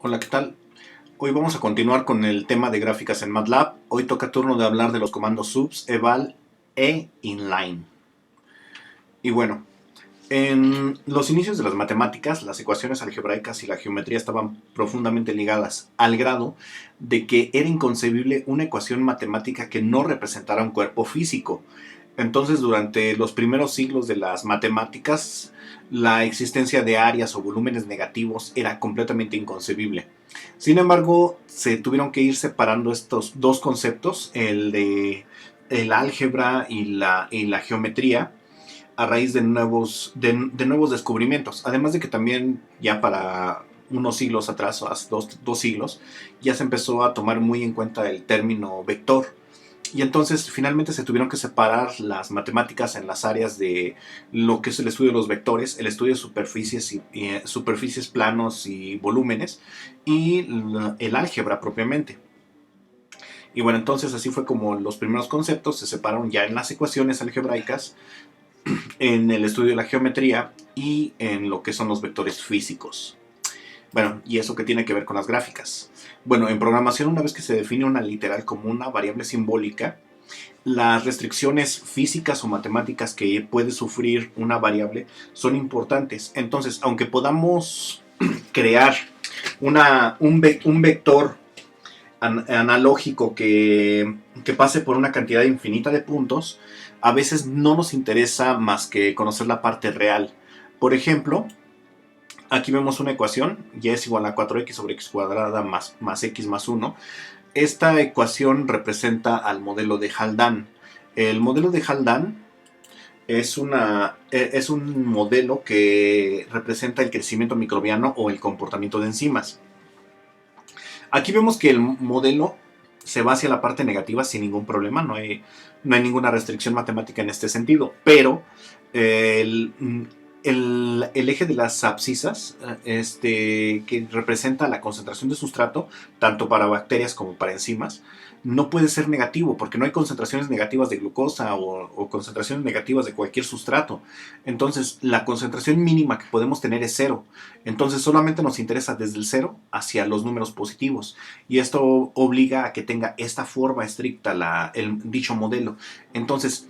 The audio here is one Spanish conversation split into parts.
Hola, ¿qué tal? Hoy vamos a continuar con el tema de gráficas en MATLAB. Hoy toca turno de hablar de los comandos subs, eval e inline. Y bueno, en los inicios de las matemáticas, las ecuaciones algebraicas y la geometría estaban profundamente ligadas, al grado de que era inconcebible una ecuación matemática que no representara un cuerpo físico. Entonces, durante los primeros siglos de las matemáticas, la existencia de áreas o volúmenes negativos era completamente inconcebible. Sin embargo, se tuvieron que ir separando estos dos conceptos, el de el álgebra y la geometría, a raíz de nuevos descubrimientos. Además de que también ya para unos siglos atrás, o hace dos siglos, ya se empezó a tomar muy en cuenta el término vector. Y entonces finalmente se tuvieron que separar las matemáticas en las áreas de lo que es el estudio de los vectores, el estudio de superficies, superficies planos y volúmenes, y el álgebra propiamente. Y bueno, entonces así fue como los primeros conceptos se separaron ya en las ecuaciones algebraicas, en el estudio de la geometría y en lo que son los vectores físicos. Bueno, ¿y eso qué tiene que ver con las gráficas? Bueno, en programación, una vez que se define una literal como una variable simbólica, las restricciones físicas o matemáticas que puede sufrir una variable son importantes. Entonces, aunque podamos crear un vector analógico que pase por una cantidad infinita de puntos, a veces no nos interesa más que conocer la parte real. Por ejemplo, aquí vemos una ecuación, y es igual a 4x sobre x cuadrada más x más 1. Esta ecuación representa al modelo de Haldane. El modelo de Haldane es un modelo que representa el crecimiento microbiano o el comportamiento de enzimas. Aquí vemos que el modelo se va hacia la parte negativa sin ningún problema, no hay ninguna restricción matemática en este sentido, pero el, el eje de las abscisas, que representa la concentración de sustrato, tanto para bacterias como para enzimas, no puede ser negativo, porque no hay concentraciones negativas de glucosa o concentraciones negativas de cualquier sustrato. Entonces, la concentración mínima que podemos tener es cero. Entonces, solamente nos interesa desde el cero hacia los números positivos. Y esto obliga a que tenga esta forma estricta dicho modelo. Entonces,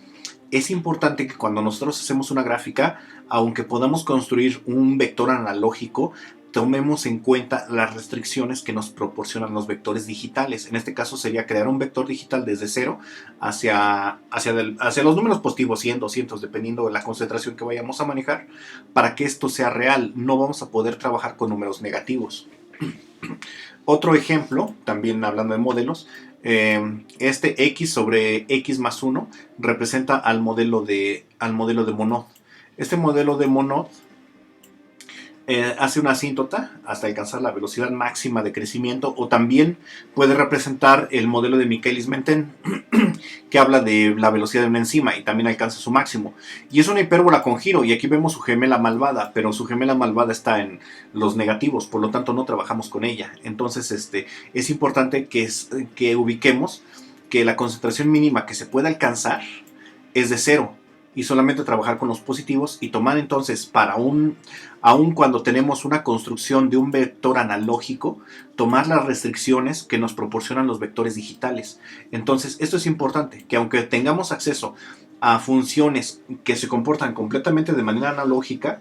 es importante que cuando nosotros hacemos una gráfica, aunque podamos construir un vector analógico, tomemos en cuenta las restricciones que nos proporcionan los vectores digitales. En este caso sería crear un vector digital desde cero hacia los números positivos, 100, 200, dependiendo de la concentración que vayamos a manejar, para que esto sea real. No vamos a poder trabajar con números negativos. Otro ejemplo, también hablando de modelos, este x sobre x más 1 representa al modelo de Monod. Este modelo de Monod hace una asíntota hasta alcanzar la velocidad máxima de crecimiento, o también puede representar el modelo de Michaelis-Menten, que habla de la velocidad de una enzima y también alcanza su máximo. Y es una hipérbola con giro, y aquí vemos su gemela malvada, pero su gemela malvada está en los negativos, por lo tanto no trabajamos con ella. Entonces es importante que ubiquemos que la concentración mínima que se puede alcanzar es de cero, y solamente trabajar con los positivos, y tomar entonces aun cuando tenemos una construcción de un vector analógico, tomar las restricciones que nos proporcionan los vectores digitales. Entonces esto es importante, que aunque tengamos acceso a funciones que se comportan completamente de manera analógica,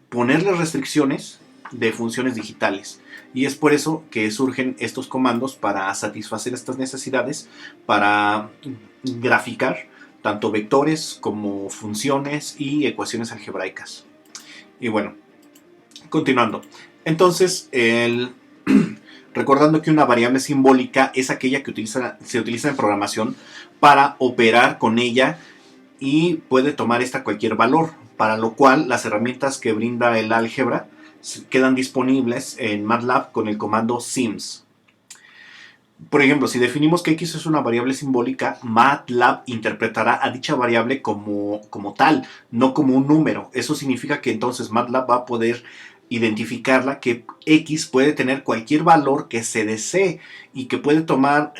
ponerles restricciones de funciones digitales. Y es por eso que surgen estos comandos para satisfacer estas necesidades, para graficar tanto vectores como funciones y ecuaciones algebraicas. Y bueno, continuando. Entonces, recordando que una variable simbólica es aquella que se utiliza en programación para operar con ella, y puede tomar esta cualquier valor, para lo cual las herramientas que brinda el álgebra quedan disponibles en MATLAB con el comando sims. Por ejemplo, si definimos que x es una variable simbólica, MATLAB interpretará a dicha variable como tal, no como un número. Eso significa que entonces MATLAB va a poder identificarla, que X puede tener cualquier valor que se desee y que puede tomar,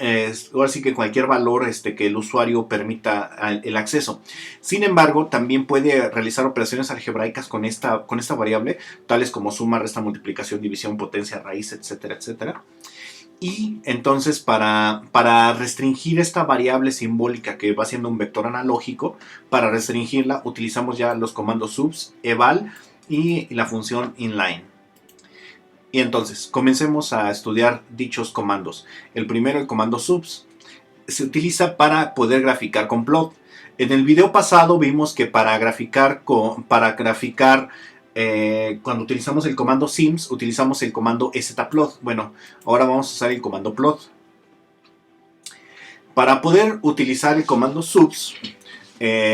ahora sí que cualquier valor que el usuario permita el acceso. Sin embargo, también puede realizar operaciones algebraicas con esta variable, tales como suma, resta, multiplicación, división, potencia, raíz, etcétera, etcétera. Y entonces para restringir esta variable simbólica que va siendo un vector analógico, para restringirla utilizamos ya los comandos subs, eval y la función inline. Y entonces comencemos a estudiar dichos comandos. El primero, el comando subs, se utiliza para poder graficar con plot. En el video pasado vimos que para graficar cuando utilizamos el comando sims, utilizamos el comando zplot. Bueno, ahora vamos a usar el comando plot. Para poder utilizar el comando subs,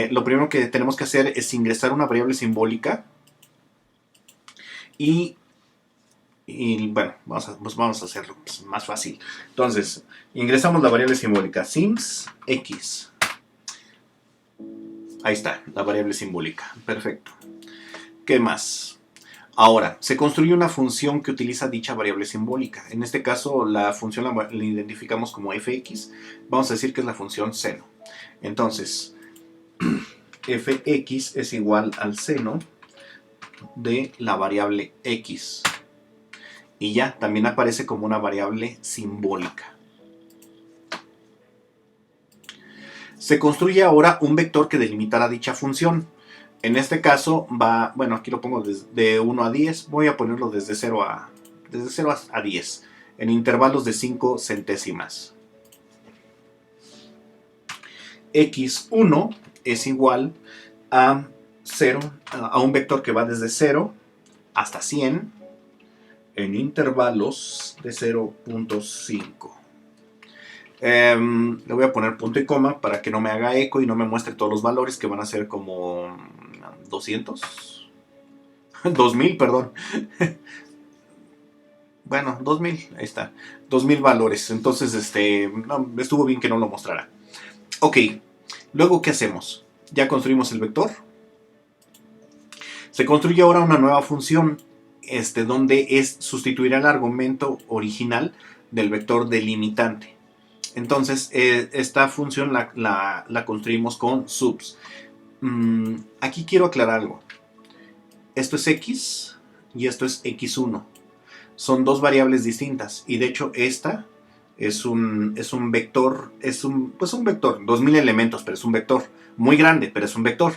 lo primero que tenemos que hacer es ingresar una variable simbólica y bueno, vamos a hacerlo más fácil. Entonces, ingresamos la variable simbólica sims x. Ahí está, la variable simbólica. Perfecto. ¿Qué más? Ahora, se construye una función que utiliza dicha variable simbólica. En este caso, la función la identificamos como fx. Vamos a decir que es la función seno. Entonces, fx es igual al seno de la variable x. Y ya, también aparece como una variable simbólica. Se construye ahora un vector que delimitará dicha función. En este caso va, bueno, aquí lo pongo de 1 a 10, voy a ponerlo desde 0 a 10, en intervalos de 5 centésimas. x1 es igual a 0, a un vector que va desde 0 hasta 100, en intervalos de 0.5. Le voy a poner punto y coma para que no me haga eco y no me muestre todos los valores, que van a ser como 200, 2000, perdón. Bueno, 2000, ahí está, 2000 valores. Entonces, no, estuvo bien que no lo mostrara. Ok, luego, ¿qué hacemos? Ya construimos el vector. Se construye ahora una nueva función, donde sustituirá el argumento original del vector delimitante. Entonces, esta función la construimos con subs. Aquí quiero aclarar algo. Esto es x y esto es x1. Son dos variables distintas. Y de hecho, esta es un vector, pues un vector, 2000 elementos, pero es un vector. Muy grande, pero es un vector.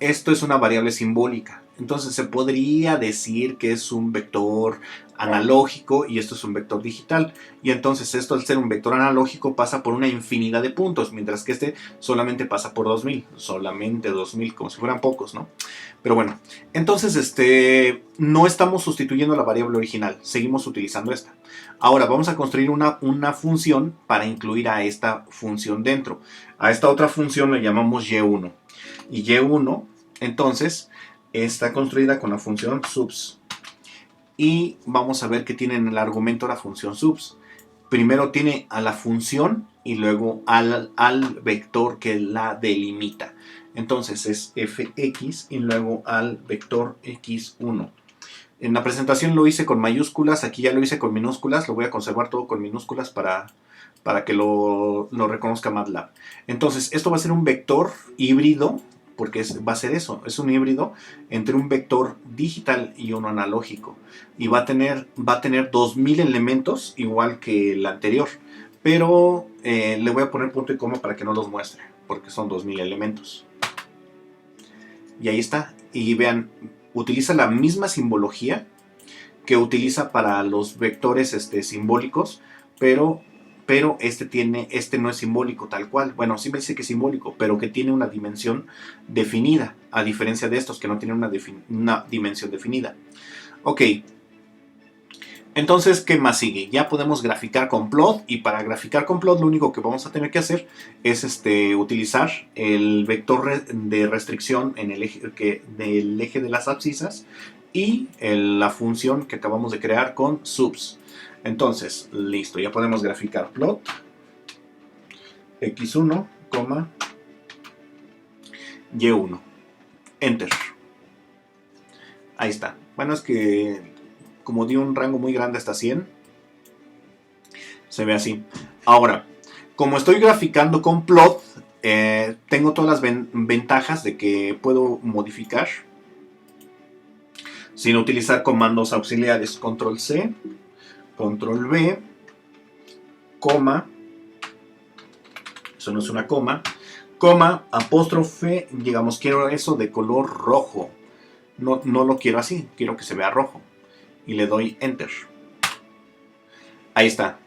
Esto es una variable simbólica. Entonces se podría decir que es un vector analógico y esto es un vector digital. Y entonces esto, al ser un vector analógico, pasa por una infinidad de puntos, mientras que este solamente pasa por 2000. Solamente 2000, como si fueran pocos, ¿no? Pero bueno, entonces no estamos sustituyendo la variable original, seguimos utilizando esta. Ahora vamos a construir una función para incluir a esta función dentro. A esta otra función le llamamos y1. Y y1, entonces, está construida con la función subs. Y vamos a ver que tiene en el argumento la función subs. Primero tiene a la función y luego al vector que la delimita. Entonces es fx y luego al vector x1. En la presentación lo hice con mayúsculas, aquí ya lo hice con minúsculas. Lo voy a conservar todo con minúsculas para que lo reconozca MATLAB. Entonces, esto va a ser un vector híbrido, porque va a ser eso, es un híbrido entre un vector digital y uno analógico. Y va a tener 2000 elementos, igual que el anterior. Pero le voy a poner punto y coma para que no los muestre, porque son 2000 elementos. Y ahí está. Y vean, utiliza la misma simbología que utiliza para los vectores simbólicos, pero este no es simbólico tal cual. Bueno, sí me dice que es simbólico, pero que tiene una dimensión definida, a diferencia de estos que no tienen una dimensión definida. Ok, entonces, ¿qué más sigue? Ya podemos graficar con plot, y para graficar con plot lo único que vamos a tener que hacer es utilizar el vector de restricción en el del eje de las abscisas y la función que acabamos de crear con subs. Entonces, listo, ya podemos graficar plot x1, y1. Enter. Ahí está. Bueno, es que como di un rango muy grande hasta 100, se ve así. Ahora, como estoy graficando con plot, tengo todas las ventajas de que puedo modificar sin utilizar comandos auxiliares. Control C, Control V, coma, eso no es una coma, apóstrofe, digamos, quiero eso de color rojo. No lo quiero así, quiero que se vea rojo. Y le doy Enter. Ahí está.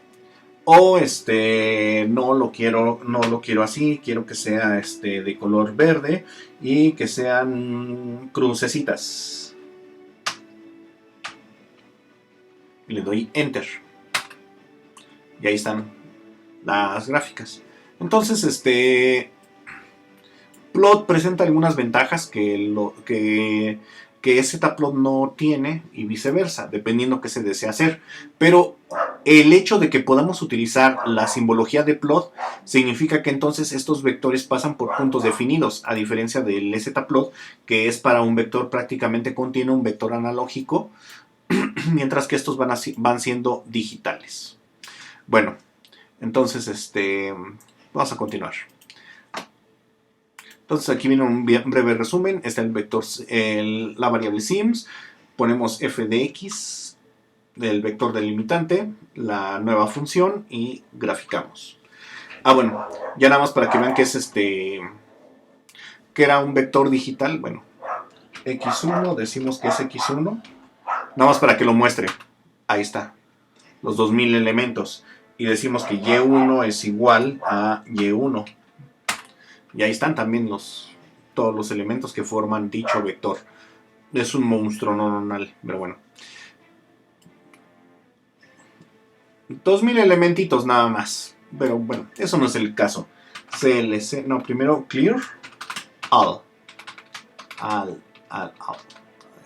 O no lo quiero así, quiero que sea de color verde y que sean crucecitas. Y le doy Enter. Y ahí están las gráficas. Entonces, Plot presenta algunas ventajas que Zplot no tiene y viceversa, dependiendo qué se desea hacer. Pero el hecho de que podamos utilizar la simbología de plot significa que entonces estos vectores pasan por puntos definidos, a diferencia del Zplot, que es para un vector prácticamente continuo, un vector analógico, mientras que estos van siendo digitales. Bueno, entonces vamos a continuar. Entonces aquí viene un breve resumen. Está el vector, la variable sims. Ponemos f de x del vector delimitante, la nueva función y graficamos. Bueno, ya nada más para que vean que es que era un vector digital. Bueno, x1, decimos que es x1. Nada más para que lo muestre. Ahí está, los 2000 elementos. Y decimos que y1 es igual a y1. Y ahí están también todos los elementos que forman dicho vector. Es un monstruo normal, pero bueno. 2000 elementitos nada más. Pero bueno, eso no es el caso. CLC, no, primero clear all. Aquí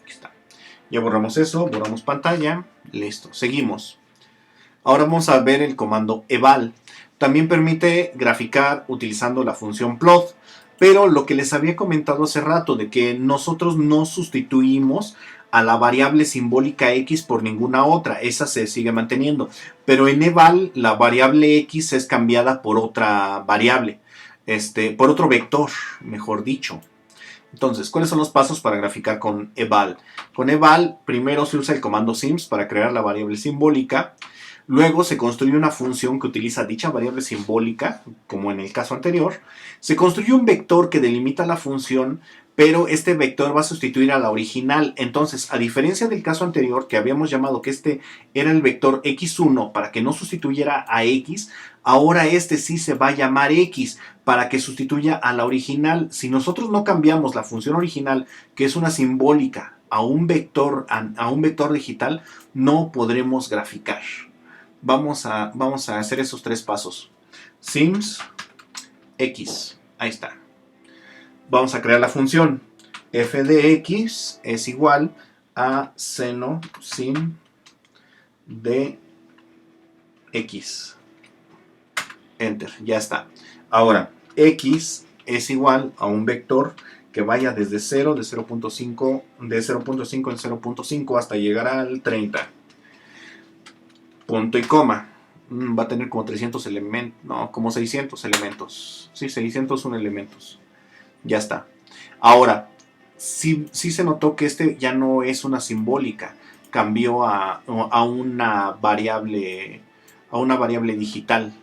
está. Ya borramos eso, borramos pantalla. Listo, seguimos. Ahora vamos a ver el comando eval. También permite graficar utilizando la función plot. Pero lo que les había comentado hace rato, de que nosotros no sustituimos a la variable simbólica x por ninguna otra, esa se sigue manteniendo. Pero en eval la variable x es cambiada por otra variable, por otro vector, mejor dicho. Entonces, ¿cuáles son los pasos para graficar con eval? Con eval, primero se usa el comando sims para crear la variable simbólica. Luego se construye una función que utiliza dicha variable simbólica, como en el caso anterior. Se construye un vector que delimita la función, pero este vector va a sustituir a la original. Entonces, a diferencia del caso anterior, que habíamos llamado que este era el vector x1 para que no sustituyera a x, ahora este sí se va a llamar x para que sustituya a la original. Si nosotros no cambiamos la función original, que es una simbólica, a un vector digital, no podremos graficar. Vamos a hacer esos tres pasos. Sims x, ahí está. Vamos a crear la función f de x es igual a seno sim de x. Enter, ya está. Ahora, x es igual a un vector que vaya desde 0, de 0.5 en 0.5 hasta llegar al 30. Punto y coma. Va a tener como 300 elementos, no, como 600 elementos. Sí, 601 elementos. Ya está. Ahora, sí se notó que ya no es una simbólica. Cambió a una variable digital.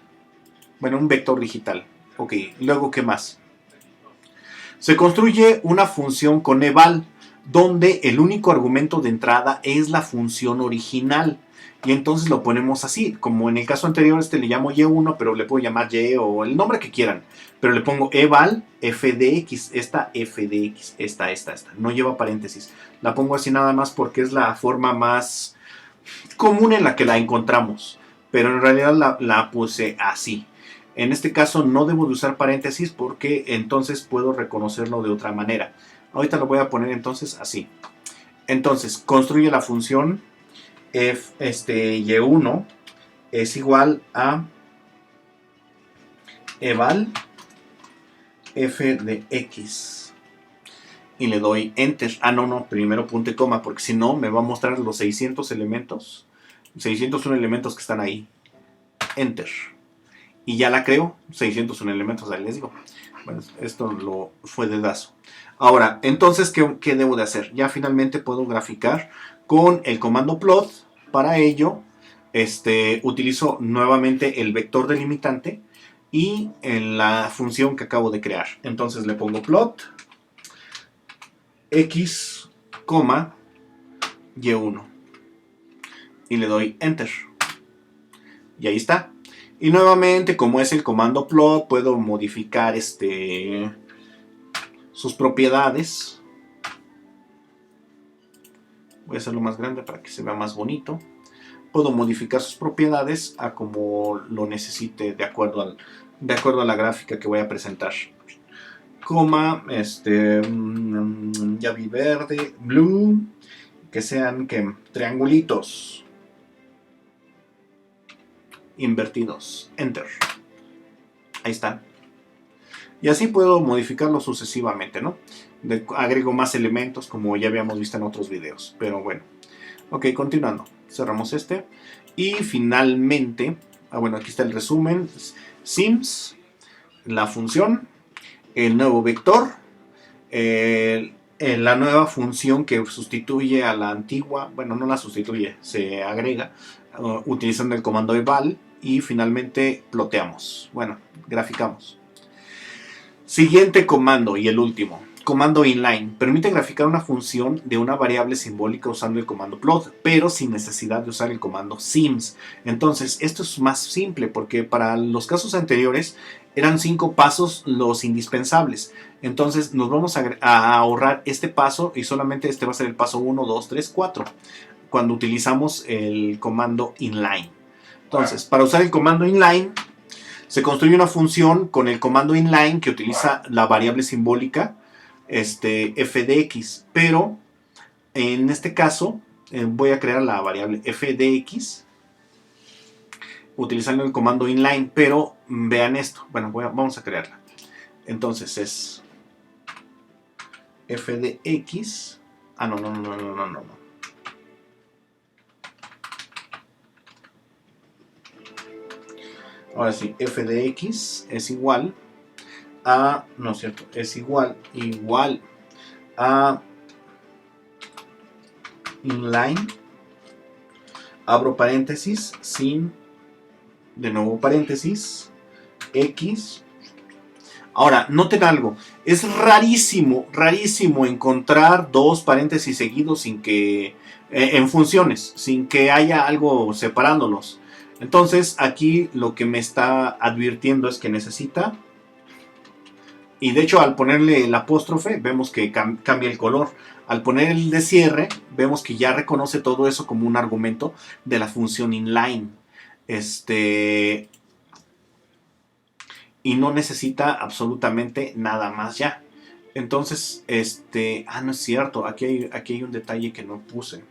Bueno, un vector digital. Ok, luego, ¿qué más? Se construye una función con eval, donde el único argumento de entrada es la función original. Y entonces lo ponemos así, como en el caso anterior le llamo y1, pero le puedo llamar y o el nombre que quieran. Pero le pongo eval f de x, esta f de x, esta. No lleva paréntesis. La pongo así nada más porque es la forma más común en la que la encontramos. Pero en realidad la puse así. En este caso no debo de usar paréntesis porque entonces puedo reconocerlo de otra manera. Ahorita lo voy a poner entonces así. Entonces, construye la función y1 es igual a eval f de x. y le doy Enter. Ah, no, primero punto y coma, porque si no me va a mostrar los 600 elementos, 601 elementos que están ahí. Enter. Y ya la creo, 601 elementos, ahí les digo. Bueno, esto lo fue dedazo. Ahora, entonces, ¿qué debo de hacer? Ya finalmente puedo graficar con el comando plot. Para ello, utilizo nuevamente el vector delimitante y en la función que acabo de crear. Entonces le pongo plot x, y1 y le doy enter. Y ahí está. Y nuevamente, como es el comando plot, puedo modificar sus propiedades. Voy a hacerlo más grande para que se vea más bonito. Puedo modificar sus propiedades a como lo necesite de acuerdo a la gráfica que voy a presentar. Coma, ya vi verde, blue, que sean triangulitos invertidos. Enter. Ahí está. Y así puedo modificarlo sucesivamente, ¿no? Agrego más elementos como ya habíamos visto en otros videos. Pero bueno. Ok, continuando. Cerramos este. Y finalmente, bueno, aquí está el resumen. Sims, la función, el nuevo vector, la nueva función que sustituye a la antigua, bueno, no la sustituye, se agrega utilizando el comando eval y finalmente ploteamos, bueno, graficamos. Siguiente comando y el último, comando inline, permite graficar una función de una variable simbólica usando el comando plot, pero sin necesidad de usar el comando sims. Entonces, esto es más simple porque para los casos anteriores eran 5 pasos los indispensables. Entonces, nos vamos a ahorrar este paso y solamente este va a ser el paso 1, 2, 3, 4 cuando utilizamos el comando inline. Entonces, para usar el comando inline, se construye una función con el comando inline que utiliza la variable simbólica f de x, pero en este caso voy a crear la variable f de x utilizando el comando inline, pero vean esto, bueno, vamos a crearla. Entonces es f de x, no. Ahora sí, f de x es igual a, no es cierto, es igual a inline, abro paréntesis, sin, de nuevo paréntesis, x. Ahora, noten algo, es rarísimo encontrar dos paréntesis seguidos sin que, en funciones, sin que haya algo separándolos. Entonces, aquí lo que me está advirtiendo es que necesita, y de hecho al ponerle el apóstrofe, vemos que cambia el color. Al poner el de cierre, vemos que ya reconoce todo eso como un argumento de la función inline. Y no necesita absolutamente nada más ya. Entonces, no es cierto, aquí hay un detalle que no puse.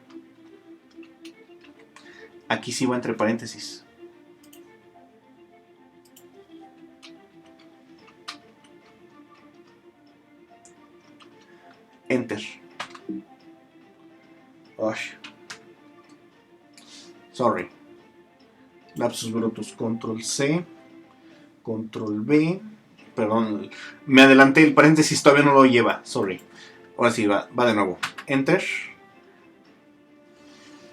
Aquí sí va entre paréntesis. Enter. Uy. Sorry. Lapsus brutus, control C, control V. Perdón, me adelanté, el paréntesis todavía no lo lleva. Sorry. Ahora sí, va de nuevo. Enter.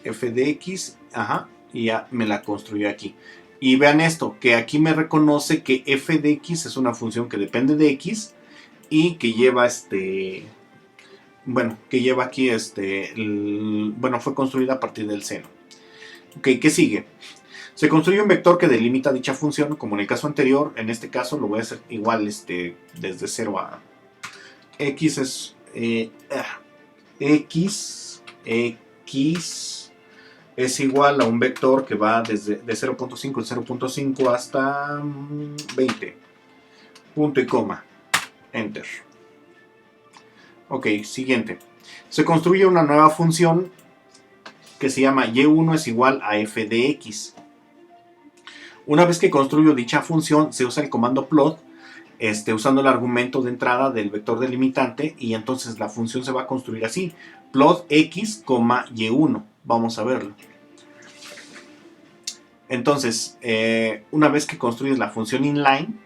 F de X. Ajá. Y ya me la construyó aquí. Y vean esto, que aquí me reconoce que f de x es una función que depende de x y que lleva bueno, que lleva aquí bueno, fue construida a partir del seno. Ok, ¿qué sigue? Se construye un vector que delimita dicha función, como en el caso anterior. En este caso lo voy a hacer igual desde 0 a x es x es igual a un vector que va desde de 0.5 en 0.5 hasta 20. Punto y coma. Enter. Ok, siguiente. Se construye una nueva función que se llama y1 es igual a f de x. Una vez que construyo dicha función, se usa el comando plot usando el argumento de entrada del vector delimitante, y entonces la función se va a construir así: plot x, y1. Vamos a verlo. Entonces, una vez que construyes la función inline,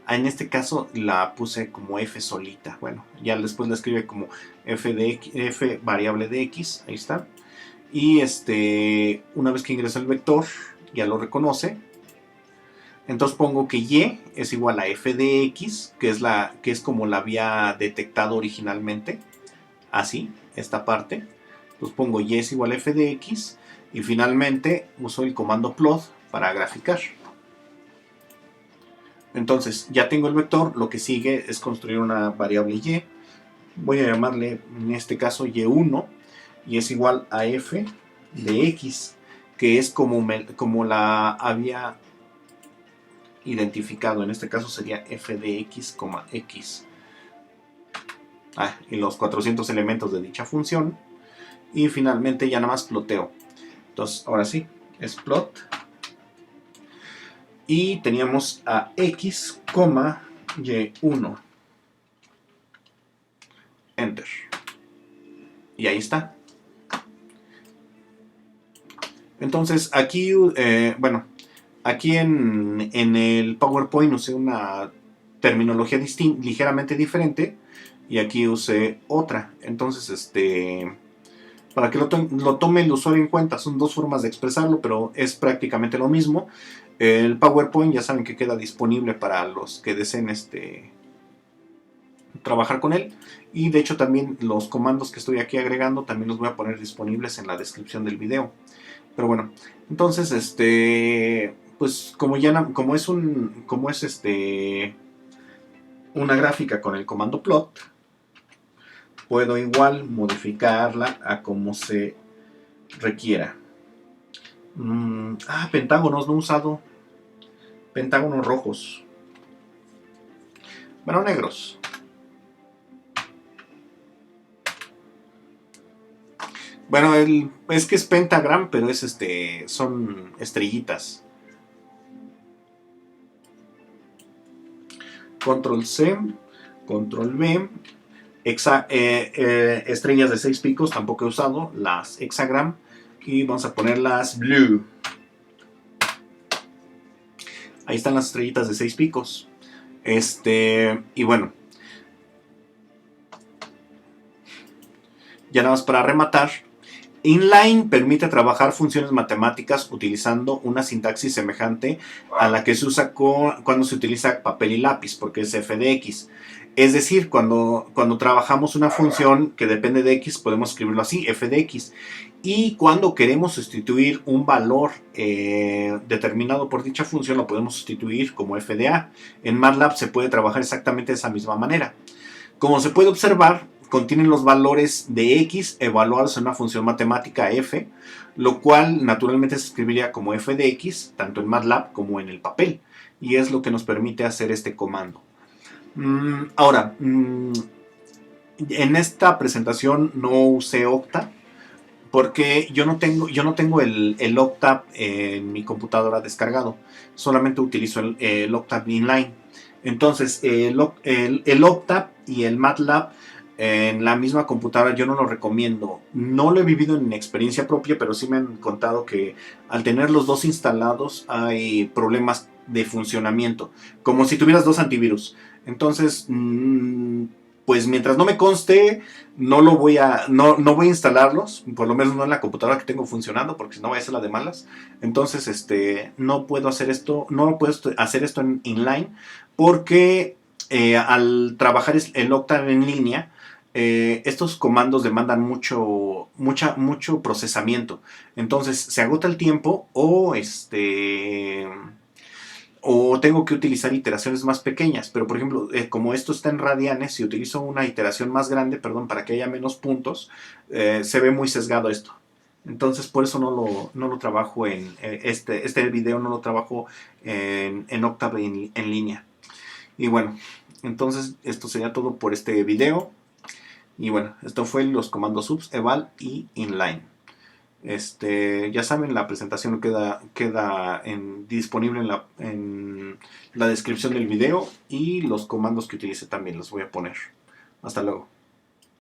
en este caso la puse como f solita. Bueno, ya después la escribe como f, de x, f variable de x, ahí está. Y una vez que ingresa el vector, ya lo reconoce. Entonces pongo que y es igual a f de x, que es como la había detectado originalmente. Así, esta parte. Entonces pongo y es igual a f de x, y finalmente uso el comando plot para graficar. Entonces ya tengo el vector, lo que sigue es construir una variable y. Voy a llamarle en este caso y1, y es igual a f de x, que es como la había identificado. En este caso sería f de x, x. Y los 400 elementos de dicha función. Y finalmente ya nada más ploteo. Entonces ahora sí, es plot. Y teníamos a x, y1. Enter. Y ahí está. Entonces aquí, bueno, aquí en el PowerPoint usé una terminología ligeramente diferente, y aquí usé otra. Entonces, para que lo tome el usuario en cuenta, son dos formas de expresarlo, pero es prácticamente lo mismo. El PowerPoint ya saben que queda disponible para los que deseen trabajar con él, y de hecho también los comandos que estoy aquí agregando también los voy a poner disponibles en la descripción del video. Pero bueno, entonces pues como es una gráfica con el comando plot, puedo igual modificarla a como se requiera. Pentágonos, no he usado pentágonos rojos. Bueno, negros. Bueno, es que es pentagram, pero son estrellitas. Control C, Control V. Estrellas de 6 picos tampoco he usado, las hexagram, y vamos a ponerlas blue. Ahí están las estrellitas de 6 picos. Y bueno, ya nada más para rematar, inline permite trabajar funciones matemáticas utilizando una sintaxis semejante a la que se usa cuando se utiliza papel y lápiz, porque es f de x. Es decir, cuando trabajamos una función que depende de x, podemos escribirlo así, f de x. Y cuando queremos sustituir un valor determinado por dicha función, lo podemos sustituir como f de a. En MATLAB se puede trabajar exactamente de esa misma manera. Como se puede observar, contienen los valores de x evaluados en una función matemática f, lo cual naturalmente se escribiría como f de x, tanto en MATLAB como en el papel, y es lo que nos permite hacer este comando. Ahora, en esta presentación no usé Octa, porque yo no tengo el Octave en mi computadora descargado, solamente utilizo el Octave Inline. Entonces, el Octave y el MATLAB en la misma computadora yo no lo recomiendo. No lo he vivido en experiencia propia, pero sí me han contado que al tener los dos instalados hay problemas de funcionamiento, como si tuvieras dos antivirus. Entonces, pues mientras no me conste, no voy a instalarlos, por lo menos no en la computadora que tengo funcionando, porque si no vaya a ser la de malas. Entonces, no puedo hacer esto en inline, porque al trabajar el Octave en línea, estos comandos demandan mucho procesamiento. Entonces se agota el tiempo, o tengo que utilizar iteraciones más pequeñas. Pero por ejemplo, como esto está en radianes, si utilizo una iteración más grande, para que haya menos puntos, se ve muy sesgado esto. Entonces por eso no lo trabajo en este video, no lo trabajo en Octave en línea. Y bueno, entonces esto sería todo por este video. Y bueno, esto fue los comandos subs, eval y inline. Ya saben, la presentación queda disponible en la descripción del video y los comandos que utilicé también los voy a poner. Hasta luego.